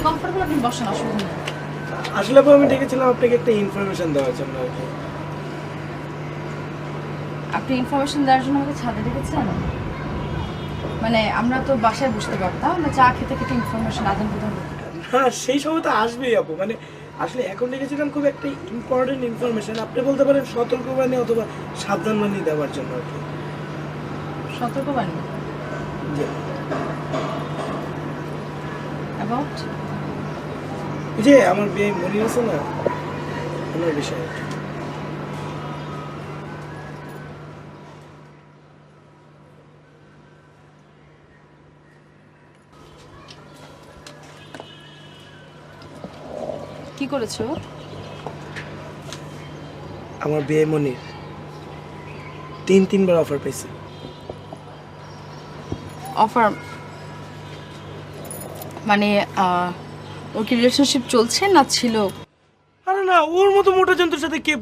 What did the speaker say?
Comfortable, আপনি বসেন, অসুবিধা নেই। আসলে আপু আমি ডেকেছিলাম আপনাকে একটা ইনফরমেশন দেওয়ার জন্য আর কি। আপনি ইনফরমেশন দেওয়ার জন্য আমাকে ছাদে ডেকেছেন? মানে আমরা তো বাসায় বসতে পারতাম, আমরা চা খেতে খেতে ইনফরমেশন আদান প্রদান করতে পারি। না সেই সময় তো আসবেই আপু, মানে আসলে এখন ডেকেছিলাম খুব একটা ইম্পর্টেন্ট ইনফরমেশন, আপনি বলতে পারেন সতর্কবাণী অথবা সাবধানবাণী দেওয়ার জন্য আর কি। সতর্কবাণী জি। অ্যাবাউট? এই যে আমার বিয়ে মনির আছে না, ওনার বিষয়ে আর কি। কি করেছো? আমার বিয়ে মনির তিনবার অফার পেয়েছে। অফার মানে ওর কি রিলেশনশিপ চলছে না ছিল? আরে না, ওর মতো মোটা যন্ত্রের সাথে কে